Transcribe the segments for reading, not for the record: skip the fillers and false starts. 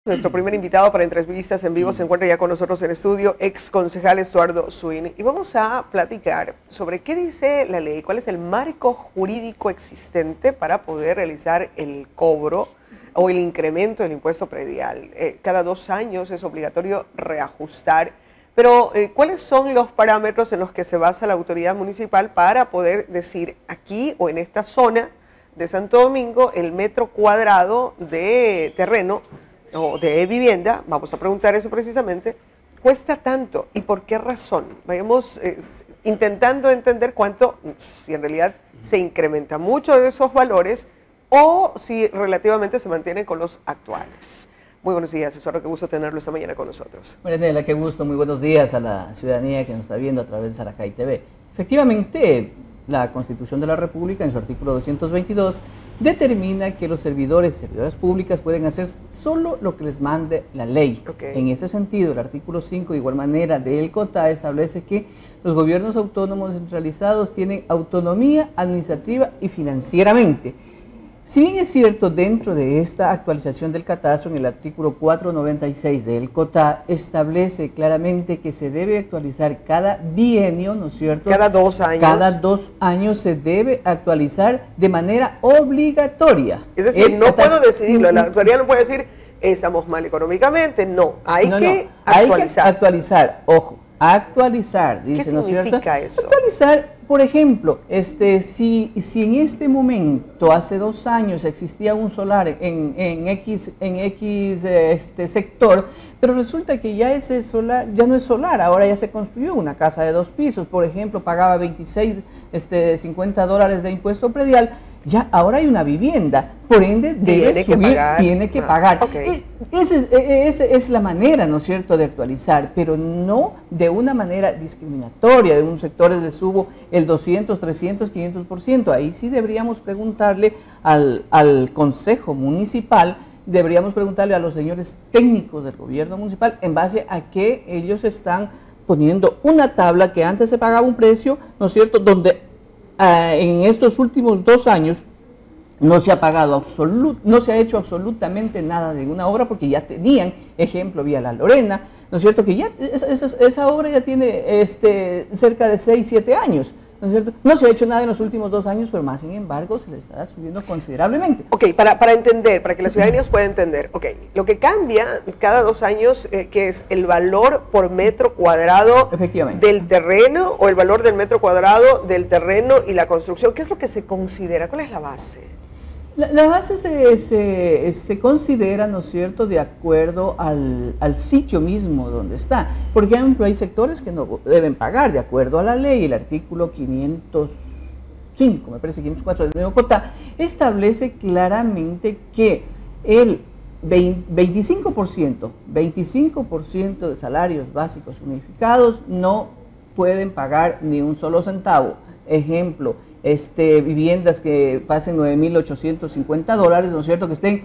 Nuestro primer invitado para entrevistas en vivo se encuentra ya con nosotros en estudio, ex concejal Estuardo Swin, y vamos a platicar sobre qué dice la ley, cuál es el marco jurídico existente para poder realizar el cobro o el incremento del impuesto predial. Cada 2 años es obligatorio reajustar, pero ¿cuáles son los parámetros en los que se basa la autoridad municipal para poder decir aquí o en esta zona de Santo Domingo el metro cuadrado de terreno o de vivienda, vamos a preguntar eso precisamente, cuesta tanto y por qué razón? Vayamos intentando entender cuánto, si en realidad se incrementa mucho de esos valores o si relativamente se mantienen con los actuales. Muy buenos días, Estuardo, qué gusto tenerlo esta mañana con nosotros. Marianela, qué gusto, muy buenos días a la ciudadanía que nos está viendo a través de Saracay TV. Efectivamente, la Constitución de la República, en su artículo 222, determina que los servidores y servidoras públicas pueden hacer solo lo que les mande la ley. En ese sentido, el artículo 5, de igual manera, del COTA establece que los gobiernos autónomos descentralizados tienen autonomía administrativa y financieramente. Si bien es cierto, dentro de esta actualización del catastro, en el artículo 496 del COTA, establece claramente que se debe actualizar cada bienio, ¿no es cierto? Cada 2 años. Cada 2 años se debe actualizar de manera obligatoria. Es decir, no puedo decidirlo, la autoridad no puede decir, estamos mal económicamente, no, hay que actualizar. Hay que actualizar, ojo, actualizar, dice, ¿no es cierto? ¿Qué significa eso? Actualizar, por ejemplo, si en este momento, hace 2 años, existía un solar en X sector, pero resulta que ya ese solar ya no es solar, ahora ya se construyó una casa de 2 pisos, por ejemplo, pagaba $50 de impuesto predial, ya ahora hay una vivienda, por ende debe subir, tiene que pagar. Esa es la manera, ¿no es cierto?, de actualizar, pero no de una manera discriminatoria. De un sector le subo el 200, 300, 500%. Ahí sí deberíamos preguntarle al Consejo Municipal, deberíamos preguntarle a los señores técnicos del gobierno municipal en base a que ellos están poniendo una tabla que antes se pagaba un precio, ¿no es cierto?, donde en estos últimos 2 años no se ha pagado no se ha hecho absolutamente nada de una obra porque ya tenían, ejemplo, Vía La Lorena, ¿no es cierto?, que ya esa obra ya tiene cerca de 6, 7 años, ¿no es cierto? No se ha hecho nada en los últimos 2 años, pero más sin embargo se le está subiendo considerablemente. Para entender, para que la ciudadanía pueda entender, lo que cambia cada 2 años, que es el valor por metro cuadrado del terreno o el valor del metro cuadrado del terreno y la construcción, ¿qué es lo que se considera? ¿Cuál es la base? La base se considera, ¿no es cierto?, de acuerdo al sitio mismo donde está. Por ejemplo, hay sectores que no deben pagar de acuerdo a la ley. El artículo 505, me parece 504 del nuevo COTA, establece claramente que el 25% de salarios básicos unificados no pueden pagar ni un solo centavo. Ejemplo, viviendas que pasen $9,850, ¿no es cierto?, que estén,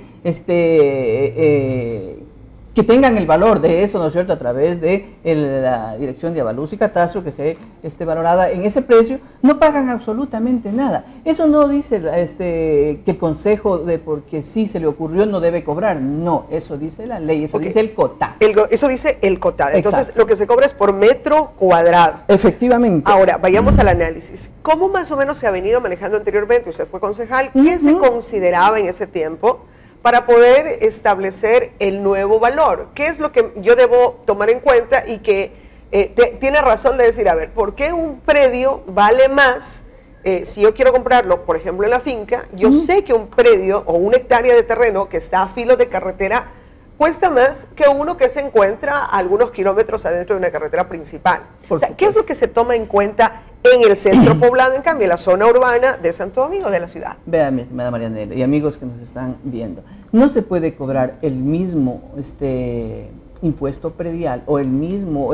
que tengan el valor de eso, ¿no es cierto?, a través de la Dirección de Avalúos y Catastro, que esté valorada en ese precio, no pagan absolutamente nada. Eso no dice que el Consejo, porque sí se le ocurrió, no debe cobrar. No, eso dice la ley, eso dice el COTA. Eso dice el COTA. Entonces, lo que se cobra es por metro cuadrado. Efectivamente. Ahora, vayamos al análisis. ¿Cómo más o menos se ha venido manejando anteriormente? Usted fue concejal. ¿Qué se consideraba en ese tiempo para poder establecer el nuevo valor? ¿Qué es lo que yo debo tomar en cuenta y que tiene razón de decir, a ver, ¿por qué un predio vale más? Si yo quiero comprarlo, por ejemplo, en la finca, yo sé que un predio o una hectárea de terreno que está a filo de carretera cuesta más que uno que se encuentra a algunos kilómetros adentro de una carretera principal. O sea, ¿qué es lo que se toma en cuenta en el centro poblado, en cambio, en la zona urbana de Santo Domingo, de la ciudad? Vean, mi estimada Marianela y amigos que nos están viendo, no se puede cobrar el mismo impuesto predial o el mismo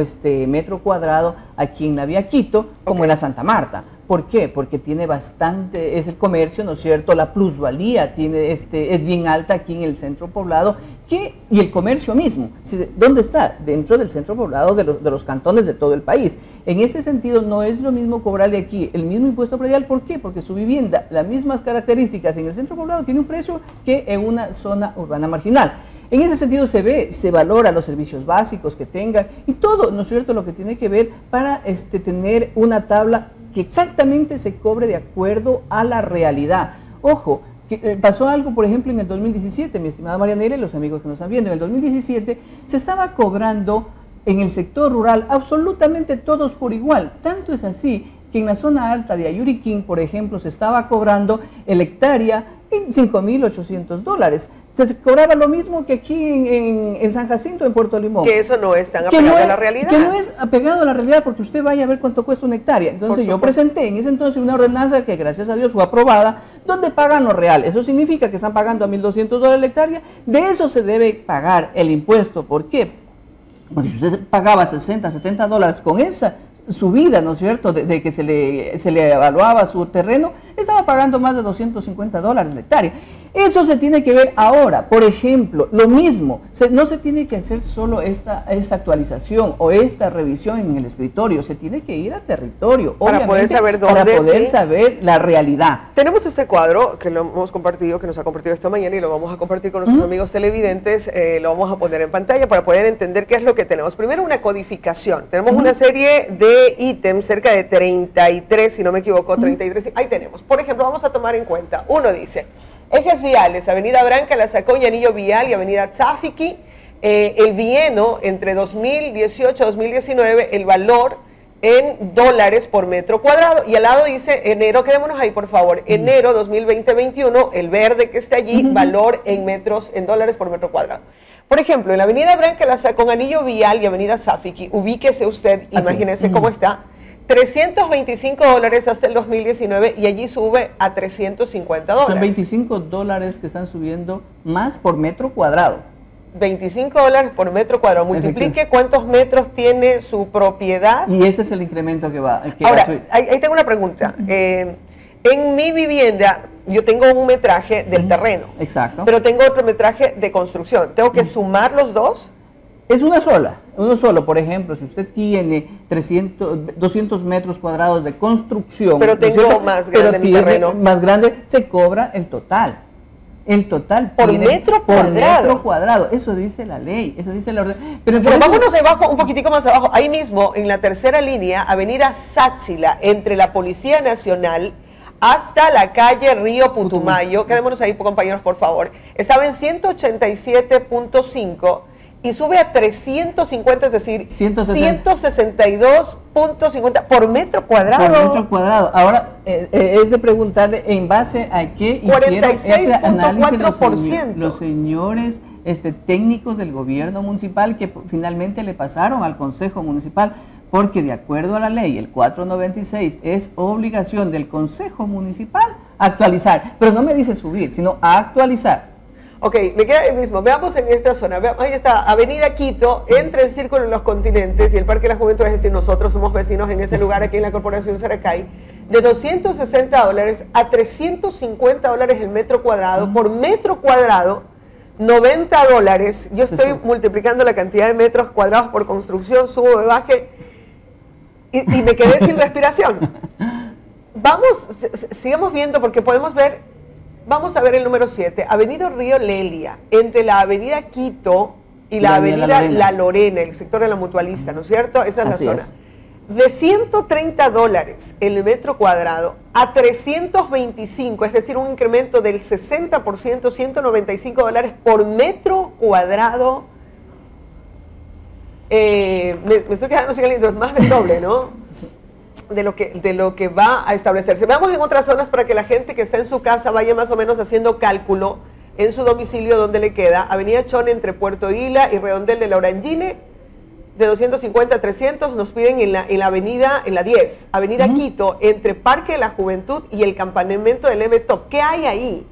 metro cuadrado aquí en la Vía Quito como en la Santa Marta. ¿Por qué? Porque tiene bastante, es el comercio, ¿no es cierto? La plusvalía es bien alta aquí en el centro poblado y el comercio mismo. ¿Dónde está? Dentro del centro poblado de los cantones de todo el país. En este sentido, no es lo mismo cobrarle aquí el mismo impuesto predial. ¿Por qué? Porque su vivienda, las mismas características en el centro poblado, tiene un precio que en una zona urbana marginal. En ese sentido se valora los servicios básicos que tengan y todo, ¿no es cierto?, lo que tiene que ver para tener una tabla que exactamente se cobre de acuerdo a la realidad. Ojo, que pasó algo, por ejemplo, en el 2017, mi estimada Marianela y los amigos que nos están viendo, en el 2017 se estaba cobrando en el sector rural absolutamente todos por igual. Tanto es así que en la zona alta de Ayuriquín, por ejemplo, se estaba cobrando el hectárea en $5.800. Se cobraba lo mismo que aquí en San Jacinto, en Puerto Limón. Que eso no es tan apegado a la realidad. Que no es apegado a la realidad, porque usted vaya a ver cuánto cuesta una hectárea. Entonces yo presenté en ese entonces una ordenanza que gracias a Dios fue aprobada, donde pagan lo real. Eso significa que están pagando a $1.200 la hectárea. De eso se debe pagar el impuesto. ¿Por qué? Porque si usted pagaba $60, $70 con esa subida, ¿no es cierto?, de que se le evaluaba su terreno, estaba pagando más de $250 la hectárea. Eso se tiene que ver ahora. Por ejemplo, lo mismo, no se tiene que hacer solo esta actualización o esta revisión en el escritorio, se tiene que ir a territorio, para poder saber dónde, para poder saber la realidad. Tenemos este cuadro que lo hemos compartido, que nos ha compartido esta mañana y lo vamos a compartir con nuestros amigos televidentes, lo vamos a poner en pantalla para poder entender qué es lo que tenemos. Primero, una codificación. Tenemos una serie de ítems, cerca de 33, si no me equivoco, 33, ahí tenemos. Por ejemplo, vamos a tomar en cuenta, uno dice: ejes viales, Avenida Branca, La Sacón y Anillo Vial y Avenida Tzafiqui, el bienio entre 2018 y 2019, el valor en dólares por metro cuadrado, y al lado dice enero, quedémonos ahí por favor, enero 2020-21, el verde que está allí, valor en dólares por metro cuadrado. Por ejemplo, en la Avenida Branca, La Sacón, Anillo Vial y Avenida Tzafiqui, ubíquese usted, imagínese cómo está, $325 hasta el 2019 y allí sube a $350. Son $25 que están subiendo más por metro cuadrado. $25 por metro cuadrado. Multiplique cuántos metros tiene su propiedad. Y ese es el incremento que va Ahora, a subir. Ahí tengo una pregunta. En mi vivienda yo tengo un metraje del terreno. Exacto. Pero tengo otro metraje de construcción. ¿Tengo que sumar los dos? Es uno solo. Por ejemplo, si usted tiene 200 metros cuadrados de construcción, pero tengo más grande mi terreno, más grande, se cobra el total. El total por metro cuadrado. Por metro cuadrado. Eso dice la ley, eso dice la orden. Pero vámonos abajo, un poquitico más abajo. Ahí mismo, en la tercera línea, Avenida Sáchila, entre la Policía Nacional hasta la calle Río Putumayo. Quedémonos ahí, compañeros, por favor. Estaba en 187.5 y sube a 350, es decir, 162.50 por metro cuadrado. Por metro cuadrado. Ahora, es de preguntarle en base a qué hicieron ese análisis los señores técnicos del gobierno municipal que finalmente le pasaron al Consejo Municipal, porque de acuerdo a la ley, el 496, es obligación del Consejo Municipal actualizar, pero no me dice subir, sino actualizar. Ok, me queda el mismo. Veamos en esta zona. Ahí está, Avenida Quito, entre el Círculo de los Continentes y el Parque de la Juventud, es decir, nosotros somos vecinos en ese lugar aquí en la Corporación Saracay, de $260 a $350 el metro cuadrado. Por metro cuadrado, $90. Yo estoy multiplicando la cantidad de metros cuadrados por construcción, subo, me baje, y me quedé sin respiración. Sigamos viendo porque podemos ver. Vamos a ver el número 7, Avenida Río Lelia, entre la Avenida Quito y la Avenida La Lorena, el sector de la Mutualista, ¿no es cierto? Esa es la zona. De $130 el metro cuadrado a 325, es decir, un incremento del 60%, $195 por metro cuadrado. Me estoy quedando sin aliento, es más del doble, ¿no? De lo que va a establecerse. Veamos en otras zonas para que la gente que está en su casa vaya más o menos haciendo cálculo en su domicilio donde le queda. Avenida Chone entre Puerto Hila y Redondel de la Orangine, de 250 a 300, nos piden en la avenida, en la 10, Avenida Quito, entre Parque de la Juventud y el campamento del Evetop. ¿Qué hay ahí?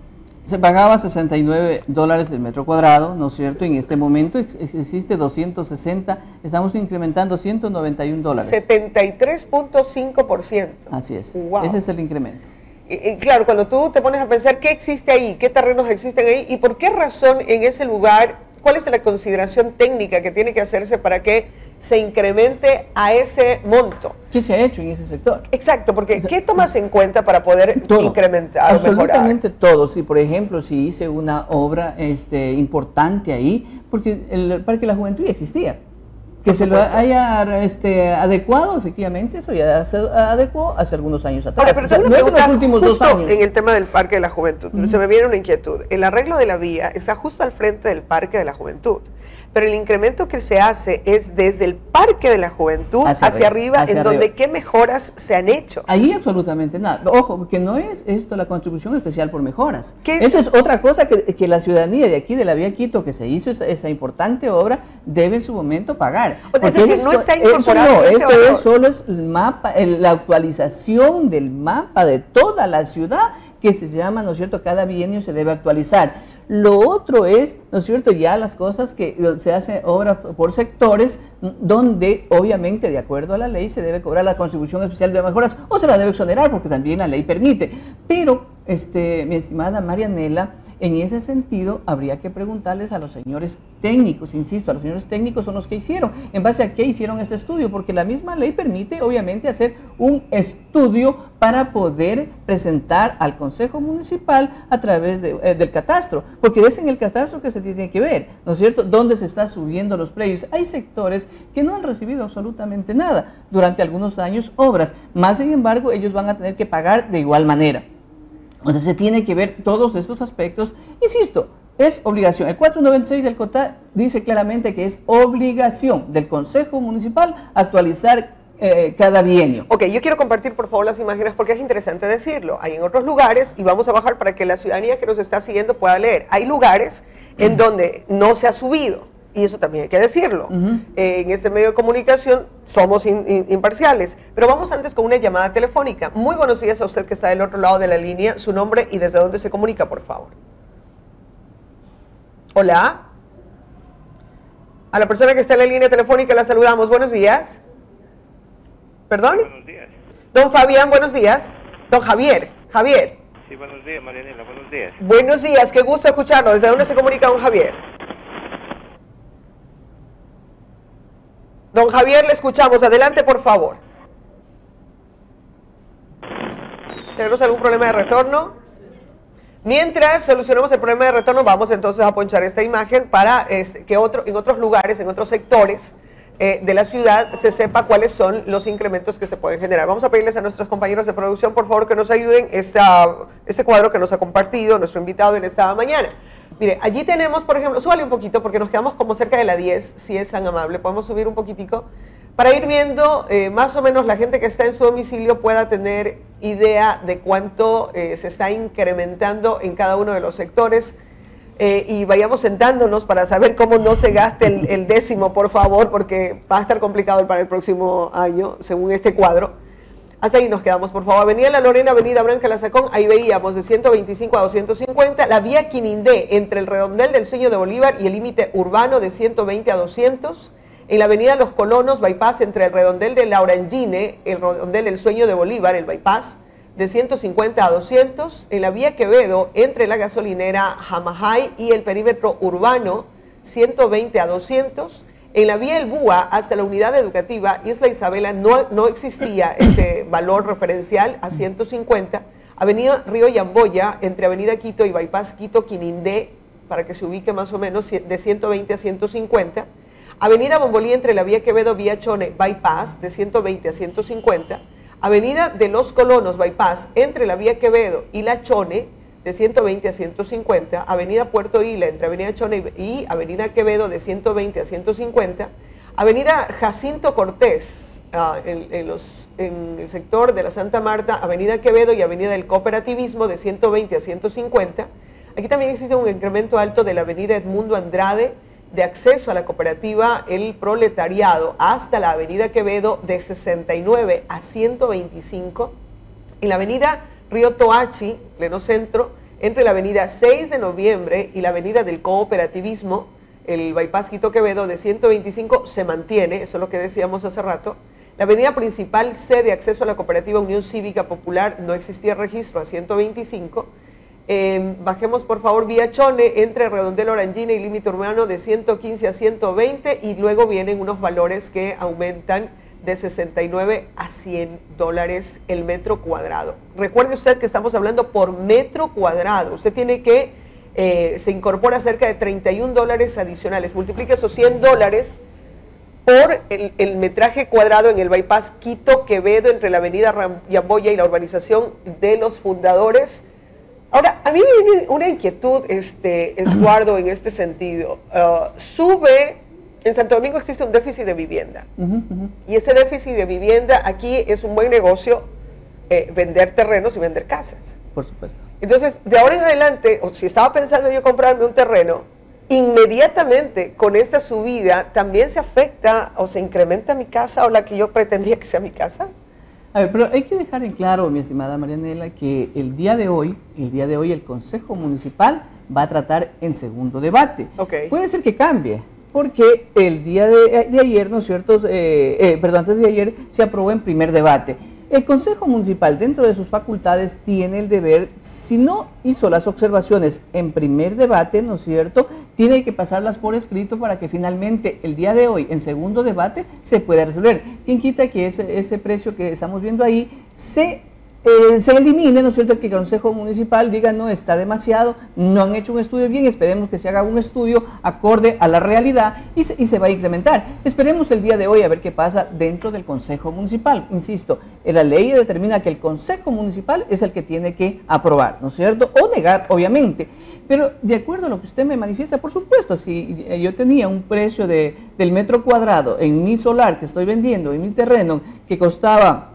Se pagaba $69 el metro cuadrado, ¿no es cierto? En este momento existe 260, estamos incrementando $191. 73.5%. Así es, wow. Ese es el incremento. Y claro, cuando tú te pones a pensar qué existe ahí, qué terrenos existen ahí y por qué razón en ese lugar, cuál es la consideración técnica que tiene que hacerse para que se incremente a ese monto. ¿Qué se ha hecho en ese sector? Exacto, porque ¿qué tomas en cuenta para poder incrementar? Absolutamente todo. Si, por ejemplo, si hice una obra importante ahí, porque el Parque de la Juventud ya existía. Que se lo haya adecuado, efectivamente, eso ya se adecuó hace algunos años atrás. Pero no es en los últimos 2 años. En el tema del Parque de la Juventud, se me viene una inquietud. El arreglo de la vía está justo al frente del Parque de la Juventud, pero el incremento que se hace es desde el Parque de la Juventud hacia arriba, en donde ¿qué mejoras se han hecho? Ahí absolutamente nada. Ojo, porque no es esto la contribución especial por mejoras. Esto es otra cosa que la ciudadanía de aquí, de la vía Quito, que se hizo esta importante obra, debe en su momento pagar. O sea, es decir, no está incorporado. Esto es solo el mapa, la actualización del mapa de toda la ciudad, que se llama, ¿no es cierto?, cada bienio se debe actualizar. Lo otro es, ¿no es cierto?, ya las cosas que se hace obra por sectores, donde obviamente de acuerdo a la ley se debe cobrar la contribución especial de mejoras o se la debe exonerar porque también la ley permite. Pero, mi estimada Marianela, en ese sentido habría que preguntarles a los señores técnicos, insisto, a los señores técnicos son los que hicieron, en base a qué hicieron este estudio, porque la misma ley permite obviamente hacer un estudio para poder presentar al Consejo Municipal a través del catastro, porque es en el catastro que se tiene que ver, ¿no es cierto?, dónde se está subiendo los precios. Hay sectores que no han recibido absolutamente nada durante algunos años obras, más sin embargo ellos van a tener que pagar de igual manera. O sea, se tiene que ver todos estos aspectos. Insisto, es obligación. El 496 del COTA dice claramente que es obligación del Consejo Municipal actualizar cada bienio. Ok, yo quiero compartir por favor las imágenes porque es interesante decirlo. Hay en otros lugares, y vamos a bajar para que la ciudadanía que nos está siguiendo pueda leer. Hay lugares en donde no se ha subido, y eso también hay que decirlo. En este medio de comunicación somos imparciales, pero vamos antes con una llamada telefónica. Muy buenos días a usted que está del otro lado de la línea, su nombre y desde dónde se comunica, por favor. Hola. A la persona que está en la línea telefónica la saludamos. Buenos días. ¿Perdón? Buenos días. Don Fabián, buenos días. Don Javier. Javier. Sí, buenos días, Marianela, buenos días. Buenos días, qué gusto escucharlo. ¿Desde dónde se comunica don Javier? Don Javier, le escuchamos. Adelante, por favor. ¿Tenemos algún problema de retorno? Mientras solucionamos el problema de retorno, vamos entonces a ponchar esta imagen para que en otros lugares, en otros sectores de la ciudad, se sepa cuáles son los incrementos que se pueden generar. Vamos a pedirles a nuestros compañeros de producción, por favor, que nos ayuden este cuadro que nos ha compartido nuestro invitado en esta mañana. Mire, allí tenemos, por ejemplo, súbale un poquito porque nos quedamos como cerca de la 10, si es tan amable. Podemos subir un poquitico para ir viendo más o menos la gente que está en su domicilio pueda tener idea de cuánto se está incrementando en cada uno de los sectores y vayamos sentándonos para saber cómo no se gaste el décimo, por favor, porque va a estar complicado para el próximo año, según este cuadro. Hasta ahí nos quedamos, por favor. Avenida La Lorena, Avenida Branca La Sacón, ahí veíamos de 125 a 250. La vía Quinindé, entre el redondel del Sueño de Bolívar y el límite urbano, de 120 a 200. En la avenida Los Colonos, bypass entre el redondel de La Orangine, el redondel del Sueño de Bolívar, el bypass, de 150 a 200. En la vía Quevedo, entre la gasolinera Jamajay y el perímetro urbano, 120 a 200. En la vía El Búa hasta la unidad educativa Isla Isabela no existía este valor referencial a 150. Avenida Río Yamboya, entre Avenida Quito y Bypass Quito Quinindé, para que se ubique más o menos de 120 a 150. Avenida Bombolí entre la vía Quevedo, vía Chone, Bypass, de 120 a 150. Avenida de los Colonos, Bypass, entre la vía Quevedo y la Chone, de 120 a 150, Avenida Puerto Isla, entre Avenida Chone y Avenida Quevedo, de 120 a 150, Avenida Jacinto Cortés, en el sector de la Santa Marta, Avenida Quevedo y Avenida del Cooperativismo, de 120 a 150. Aquí también existe un incremento alto de la Avenida Edmundo Andrade, de acceso a la cooperativa El Proletariado, hasta la Avenida Quevedo, de 69 a 125, en la Avenida Río Toachi, pleno centro, entre la avenida 6 de noviembre y la avenida del Cooperativismo, el bypass Quito Quevedo, de 125 se mantiene, eso es lo que decíamos hace rato. La avenida principal C de acceso a la cooperativa Unión Cívica Popular no existía registro, a 125. Bajemos por favor vía Chone entre Redondela Orangina y límite urbano de 115 a 120 y luego vienen unos valores que aumentan de 69 a $100 el metro cuadrado. Recuerde usted que estamos hablando por metro cuadrado. Usted tiene que, se incorpora cerca de $31 adicionales. Multiplique esos $100 por el metraje cuadrado en el bypass Quito-Quevedo entre la avenida Yamboya y la urbanización de los Fundadores. Ahora, a mí me viene una inquietud, Eduardo, en este sentido. En Santo Domingo existe un déficit de vivienda. Y ese déficit de vivienda aquí es un buen negocio, vender terrenos y vender casas. Por supuesto. Entonces, de ahora en adelante, o si estaba pensando yo comprarme un terreno, inmediatamente con esta subida también se afecta o se incrementa mi casa o la que yo pretendía que sea mi casa. A ver, pero hay que dejar en claro, mi estimada Marianela, que el día de hoy el Consejo Municipal va a tratar en segundo debate. Okay. Puede ser que cambie, porque el día de ayer, ¿no es cierto? Antes de ayer se aprobó en primer debate. El Consejo Municipal, dentro de sus facultades, tiene el deber, si no hizo las observaciones en primer debate, ¿no es cierto?, tiene que pasarlas por escrito para que finalmente el día de hoy, en segundo debate, se pueda resolver. ¿Quién quita que ese precio que estamos viendo ahí se elimine, ¿no es cierto?, que el Consejo Municipal diga no, está demasiado, no han hecho un estudio bien, esperemos que se haga un estudio acorde a la realidad y se va a incrementar. Esperemos el día de hoy a ver qué pasa dentro del Consejo Municipal. Insisto, la ley determina que el Consejo Municipal es el que tiene que aprobar, ¿no es cierto?, o negar, obviamente. Pero de acuerdo a lo que usted me manifiesta, por supuesto, si yo tenía un precio del metro cuadrado en mi solar que estoy vendiendo, en mi terreno, que costaba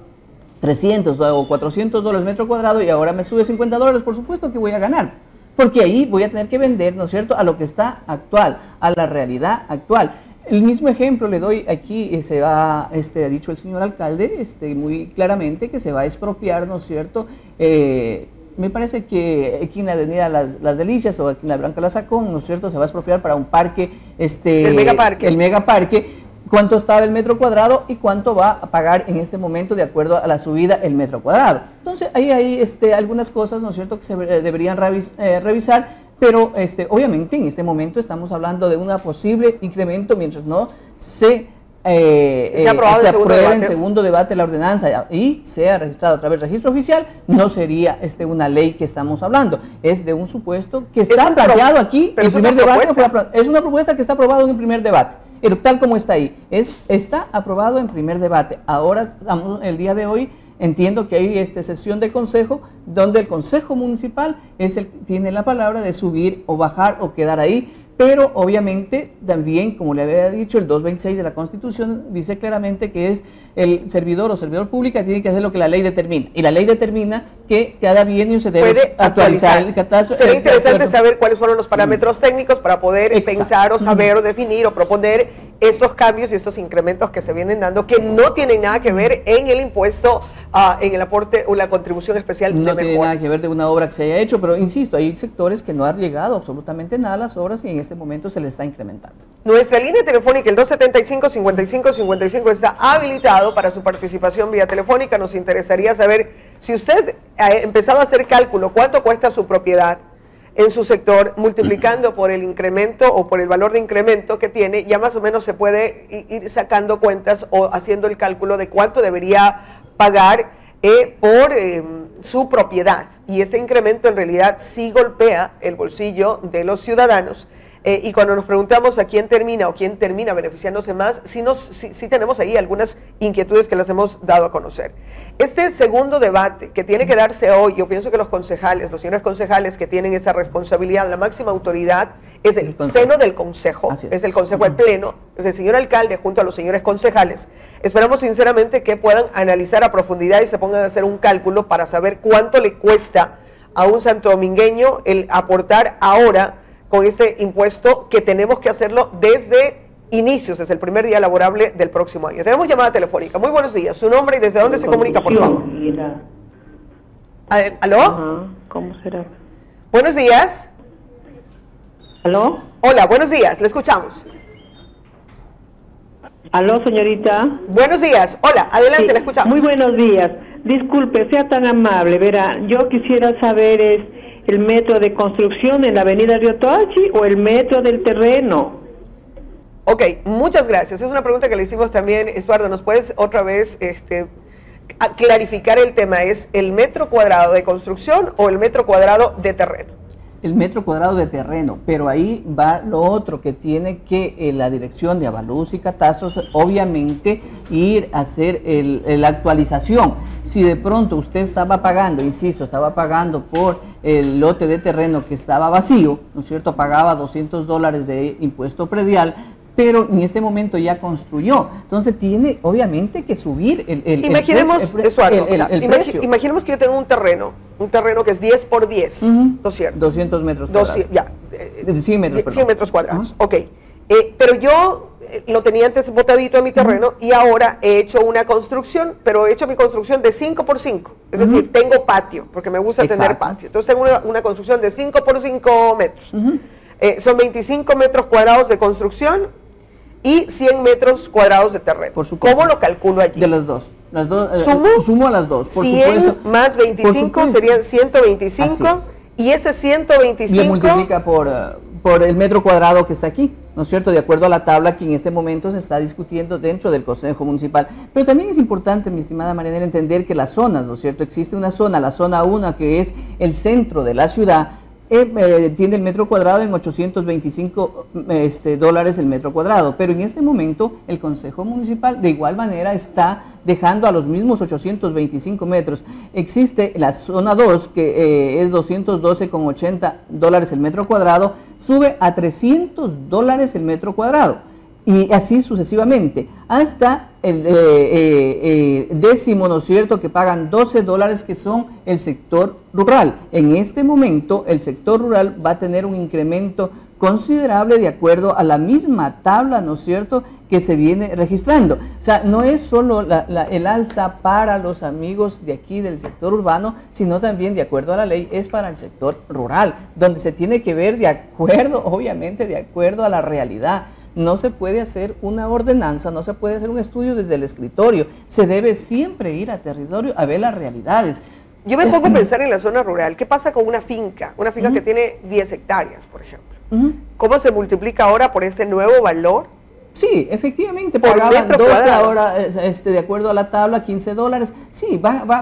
$300 o $400 metro cuadrado y ahora me sube $50, por supuesto que voy a ganar, porque ahí voy a tener que vender, ¿no es cierto?, a lo que está actual, a la realidad actual. El mismo ejemplo le doy aquí, ha dicho el señor alcalde muy claramente que se va a expropiar, ¿no es cierto?, me parece que aquí en la avenida Las Delicias o aquí en la Blanca La Sacón, ¿no es cierto?, se va a expropiar para un parque, el megaparque. Cuánto estaba el metro cuadrado y cuánto va a pagar en este momento de acuerdo a la subida el metro cuadrado. Entonces, ahí hay algunas cosas, ¿no es cierto?, que se deberían revisar, pero obviamente en este momento estamos hablando de un posible incremento mientras no se apruebe en segundo debate la ordenanza y sea registrado a través del registro oficial, no sería una ley que estamos hablando, es de un supuesto que está planteado aquí en primer debate, es una propuesta que está aprobada en el primer debate. Pero tal como está ahí, está aprobado en primer debate. Ahora, el día de hoy, entiendo que hay sesión de consejo, donde el Consejo Municipal tiene la palabra de subir o bajar o quedar ahí, pero obviamente también, como le había dicho, el 226 de la Constitución dice claramente que es el servidor o servidor pública tiene que hacer lo que la ley determina, y la ley determina que cada bienio se debe actualizar el catastro. Sería interesante saber cuáles fueron los parámetros técnicos para poder pensar o saber o definir o proponer estos cambios y estos incrementos que se vienen dando, que no tienen nada que ver en el impuesto, en el aporte o la contribución especial de mejoras. No tiene nada que ver de una obra que se haya hecho, pero insisto, hay sectores que no han llegado absolutamente nada a las obras y en este momento se les está incrementando. Nuestra línea telefónica, el 275-5555, está habilitado para su participación vía telefónica. Nos interesaría saber si usted ha empezado a hacer cálculo, cuánto cuesta su propiedad en su sector, multiplicando por el incremento o por el valor de incremento que tiene, ya más o menos se puede ir sacando cuentas o haciendo el cálculo de cuánto debería pagar por su propiedad. Y ese incremento en realidad sí golpea el bolsillo de los ciudadanos. Y cuando nos preguntamos a quién termina o quién termina beneficiándose más, sí tenemos ahí algunas inquietudes que las hemos dado a conocer. Este segundo debate que tiene que darse hoy, yo pienso que los señores concejales que tienen esa responsabilidad, la máxima autoridad es el seno del consejo, es el consejo del pleno, es el señor alcalde junto a los señores concejales. Esperamos sinceramente que puedan analizar a profundidad y se pongan a hacer un cálculo para saber cuánto le cuesta a un santodomingueño el aportar ahora con este impuesto, que tenemos que hacerlo desde inicios, desde el primer día laborable del próximo año. Tenemos llamada telefónica. Muy buenos días. ¿Su nombre y desde dónde se comunica, por favor? ¿Aló? Ajá. ¿Cómo será? Buenos días. ¿Aló? Hola, buenos días. Le escuchamos. ¿Aló, señorita? Buenos días. Hola, adelante, sí, le escuchamos. Muy buenos días. Disculpe, sea tan amable. Verá, yo quisiera saber el metro de construcción en la avenida Río Toachi o el metro del terreno. Ok, muchas gracias. Es una pregunta que le hicimos también, Estuardo. ¿Nos puedes otra vez clarificar el tema? ¿Es el metro cuadrado de construcción o el metro cuadrado de terreno? El metro cuadrado de terreno, pero ahí va lo otro que tiene que la dirección de avalúos y catastros, obviamente, ir a hacer la actualización. Si de pronto usted estaba pagando, insisto, estaba pagando por el lote de terreno que estaba vacío, ¿no es cierto? Pagaba $200 de impuesto predial, pero en este momento ya construyó. Entonces tiene obviamente que subir imaginemos, el precio. Imaginemos que yo tengo un terreno que es 10 por 10, ¿no es cierto? 200 metros cuadrados. 100 metros, perdón. 100 metros cuadrados, ok. Pero yo lo tenía antes botadito en mi terreno y ahora he hecho una construcción, pero he hecho mi construcción de 5 por 5. Es decir, tengo patio, porque me gusta tener patio. Entonces tengo una construcción de 5 por 5 metros. Son 25 metros cuadrados de construcción y 100 metros cuadrados de terreno. Por supuesto. ¿Cómo lo calculo allí? De las dos. Sumo a las dos, por 100 supuesto. Más 25 serían 125. Y ese 125... Le multiplica por el metro cuadrado que está aquí, ¿no es cierto? De acuerdo a la tabla que en este momento se está discutiendo dentro del Consejo Municipal. Pero también es importante, mi estimada Marianela, entender que las zonas, ¿no es cierto? Existe una zona, la zona 1, que es el centro de la ciudad, tiene el metro cuadrado en 825 dólares el metro cuadrado, pero en este momento el Consejo Municipal de igual manera está dejando a los mismos 825 metros. Existe la zona 2 que es 212,80 dólares el metro cuadrado, sube a 300 dólares el metro cuadrado. Y así sucesivamente, hasta el décimo, ¿no es cierto?, que pagan 12 dólares, que son el sector rural. En este momento, el sector rural va a tener un incremento considerable de acuerdo a la misma tabla, ¿no es cierto?, que se viene registrando. O sea, no es solo el alza para los amigos de aquí del sector urbano, sino también, de acuerdo a la ley, es para el sector rural, donde se tiene que ver de acuerdo, obviamente, de acuerdo a la realidad. No se puede hacer una ordenanza, no se puede hacer un estudio desde el escritorio. Se debe siempre ir a territorio a ver las realidades. Yo me pongo a pensar en la zona rural. ¿Qué pasa con una finca? Una finca que tiene 10 hectáreas, por ejemplo. ¿Cómo se multiplica ahora por este nuevo valor? Sí, efectivamente, pagaban 12 ahora, de acuerdo a la tabla, 15 dólares. Sí, van a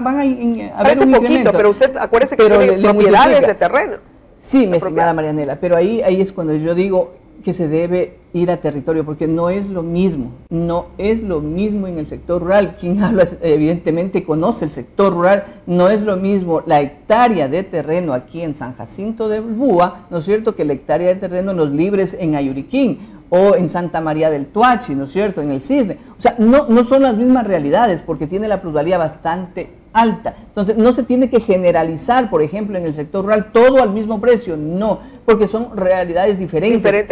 haber un incremento. Pero usted acuérdese que tiene propiedades de terreno. Sí, mi estimada Marianela, pero ahí es cuando yo digo que se debe ir a territorio, porque no es lo mismo en el sector rural. Quien habla evidentemente conoce el sector rural. No es lo mismo la hectárea de terreno aquí en San Jacinto de Ulbúa, ¿no es cierto?, que la hectárea de terreno en Los Libres en Ayuriquín, o en Santa María del Tuachi, ¿no es cierto?, en el Cisne. O sea, no son las mismas realidades, porque tiene la plusvalía bastante alta. Entonces, no se tiene que generalizar, por ejemplo, en el sector rural, todo al mismo precio, no, porque son realidades diferentes.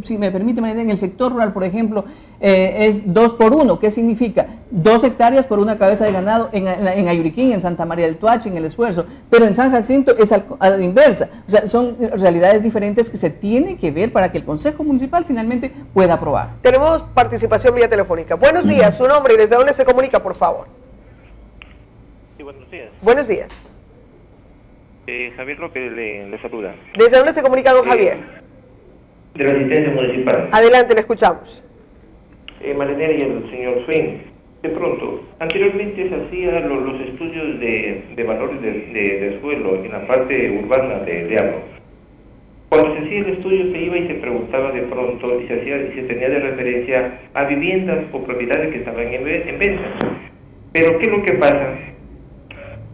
Si me permite, en el sector rural, por ejemplo, es 2 por 1. ¿Qué significa? 2 hectáreas por una cabeza de ganado en Ayuriquín, en Santa María del Tuachi, en El Esfuerzo, pero en San Jacinto es a la inversa. O sea, son realidades diferentes que se tiene que ver para que el Consejo Municipal finalmente pueda aprobar. Tenemos participación vía telefónica. Buenos días, su nombre y desde dónde se comunica, por favor. Sí, buenos días. Buenos días. Javier López le saluda. ¿Desde dónde se comunica, don Javier? De la asistencia municipal. Adelante, le escuchamos. Marianela y el señor Swing. De pronto, anteriormente se hacían los estudios de valores de suelo en la parte urbana de Diablo. Cuando se hacía el estudio se iba y se preguntaba de pronto y se tenía de referencia a viviendas o propiedades que estaban en venta. Pero ¿qué es lo que pasa?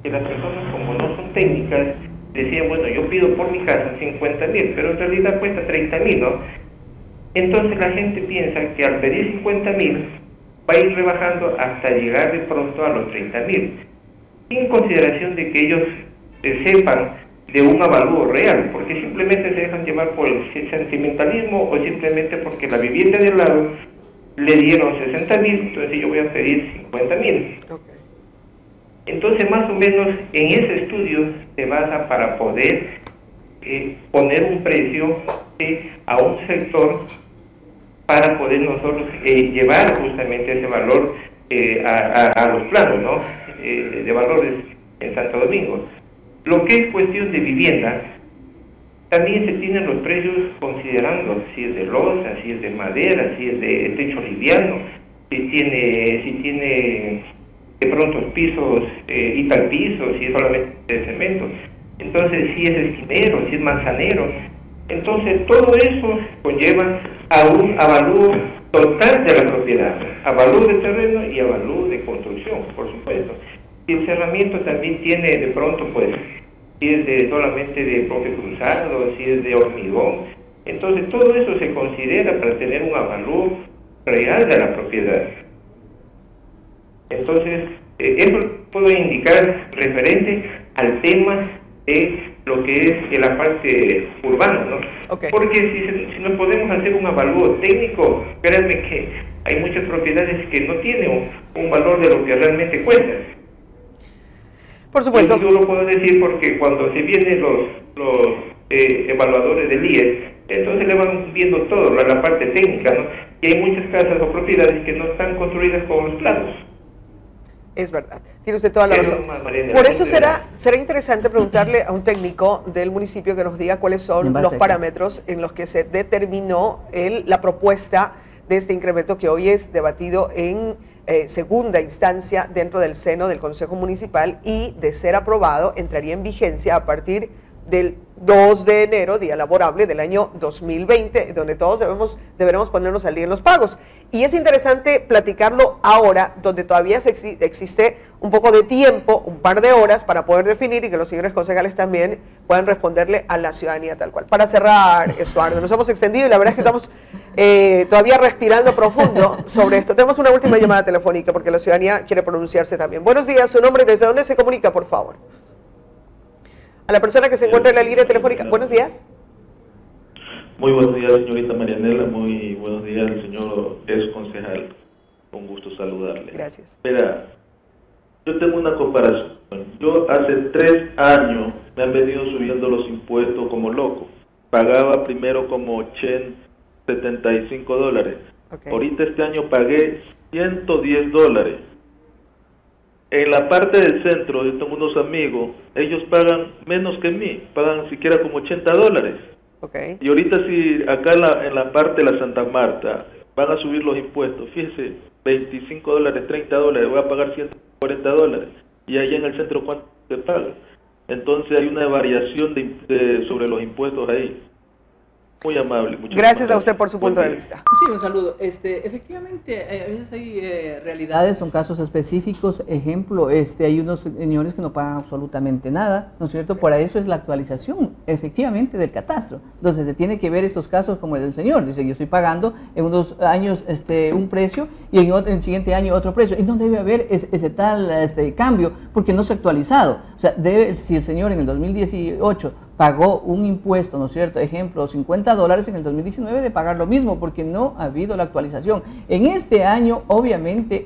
Que las personas, como no son técnicas, decían, bueno, yo pido por mi casa 50,000, pero en realidad cuesta 30,000, ¿no? Entonces la gente piensa que al pedir 50,000 va a ir rebajando hasta llegar de pronto a los 30,000, sin consideración de que ellos sepan de un avalúo real, porque simplemente se dejan llevar por el sentimentalismo o simplemente porque la vivienda de al lado le dieron 60,000, entonces yo voy a pedir 50,000. Okay. Entonces más o menos en ese estudio se basa para poder poner un precio a un sector para poder nosotros llevar justamente ese valor a los planos, ¿no? De valores en Santo Domingo. Lo que es cuestión de vivienda, también se tienen los precios considerando si es de losa, si es de madera, si es de techo liviano, si tiene de pronto pisos, piso, si es solamente de cemento. Entonces, si es esquinero, si es manzanero. Entonces, todo eso conlleva a un avalúo total de la propiedad, avalúo de terreno y avalúo de construcción, por supuesto. Y el cerramiento también tiene de pronto, pues, si es solamente de bloque cruzado, si es de hormigón. Entonces, todo eso se considera para tener un avalúo real de la propiedad. Entonces, eso puedo indicar referente al tema de lo que es la parte urbana, ¿no? Okay. Porque si nos podemos hacer un avalúo técnico, créanme que hay muchas propiedades que no tienen un valor de lo que realmente cuesta. Por supuesto. Y yo lo puedo decir porque cuando se vienen los evaluadores del IES, entonces le van viendo todo, la parte técnica, ¿no? Y hay muchas casas o propiedades que no están construidas con los planos. Es verdad, tiene usted toda la razón. Por eso será interesante preguntarle a un técnico del municipio que nos diga cuáles son los parámetros en los que se determinó la propuesta de este incremento que hoy es debatido en segunda instancia dentro del seno del Consejo Municipal y, de ser aprobado, entraría en vigencia a partir del 2 de enero, día laborable del año 2020, donde todos deberemos ponernos al día en los pagos. Y es interesante platicarlo ahora, donde todavía existe un poco de tiempo, un par de horas, para poder definir y que los señores concejales también puedan responderle a la ciudadanía tal cual. Para cerrar, Estuardo, nos hemos extendido y la verdad es que estamos todavía respirando profundo sobre esto. Tenemos una última llamada telefónica porque la ciudadanía quiere pronunciarse también. Buenos días, su nombre, ¿desde dónde se comunica, por favor? A la persona que se encuentra en la línea telefónica. Buenos días. Muy buenos días, señorita Marianela. Muy buenos días, señor ex concejal. Un gusto saludarle. Gracias. Mira, yo tengo una comparación. Yo hace 3 años me han venido subiendo los impuestos como loco. Pagaba primero como $75. Okay. Ahorita este año pagué $110. En la parte del centro, yo tengo unos amigos, ellos pagan menos que mí, pagan siquiera como $80. Okay. Y ahorita si acá en la parte de la Santa Marta van a subir los impuestos, fíjese, $25, $30, voy a pagar $140. Y allá en el centro, ¿cuánto se paga? Entonces hay una variación sobre los impuestos ahí. Muy amable. Gracias a usted por su punto de vista. Sí, un saludo. Efectivamente, a veces hay realidades, son casos específicos. Ejemplo, hay unos señores que no pagan absolutamente nada, ¿no es cierto? Por eso es la actualización, efectivamente, del catastro. Entonces, se tiene que ver estos casos como el del señor. Dice, yo estoy pagando en unos años un precio y en el siguiente año otro precio. Y no debe haber ese tal cambio porque no se ha actualizado. O sea, si el señor en el 2018 pagó un impuesto, ¿no es cierto? Ejemplo, $50 en el 2019 de pagar lo mismo porque no ha habido la actualización. En este año, obviamente,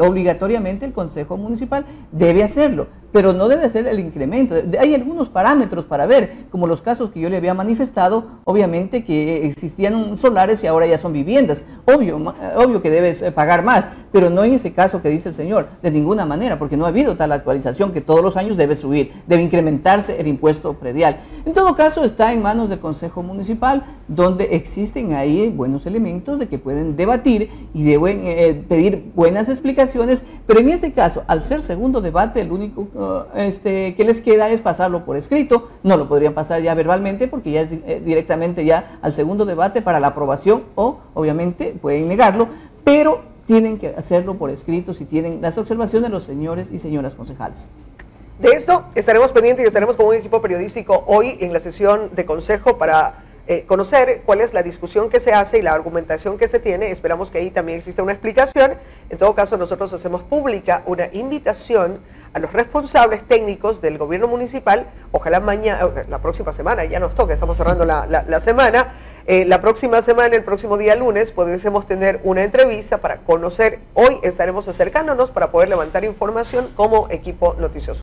obligatoriamente el Consejo Municipal debe hacerlo, pero no debe hacer el incremento. Hay algunos parámetros para ver, como los casos que yo le había manifestado, obviamente que existían solares y ahora ya son viviendas. Obvio que debes pagar más, pero no en ese caso que dice el señor, de ninguna manera, porque no ha habido tal actualización que todos los años debe subir, debe incrementarse el impuesto predial. En todo caso, está en manos del Consejo Municipal, donde existen ahí buenos elementos de que pueden debatir y deben pedir buenas explicaciones, pero en este caso, al ser segundo debate, el único que les queda es pasarlo por escrito. No lo podrían pasar ya verbalmente porque ya es directamente ya al segundo debate para la aprobación, o obviamente pueden negarlo, pero tienen que hacerlo por escrito si tienen las observaciones de los señores y señoras concejales. De esto estaremos pendientes y estaremos con un equipo periodístico hoy en la sesión de consejo para conocer cuál es la discusión que se hace y la argumentación que se tiene. Esperamos que ahí también exista una explicación. En todo caso, nosotros hacemos pública una invitación a los responsables técnicos del gobierno municipal. Ojalá mañana, la próxima semana, ya nos toca, estamos cerrando la semana. La próxima semana, el próximo día lunes, pudiésemos tener una entrevista para conocer. Hoy estaremos acercándonos para poder levantar información como equipo noticioso.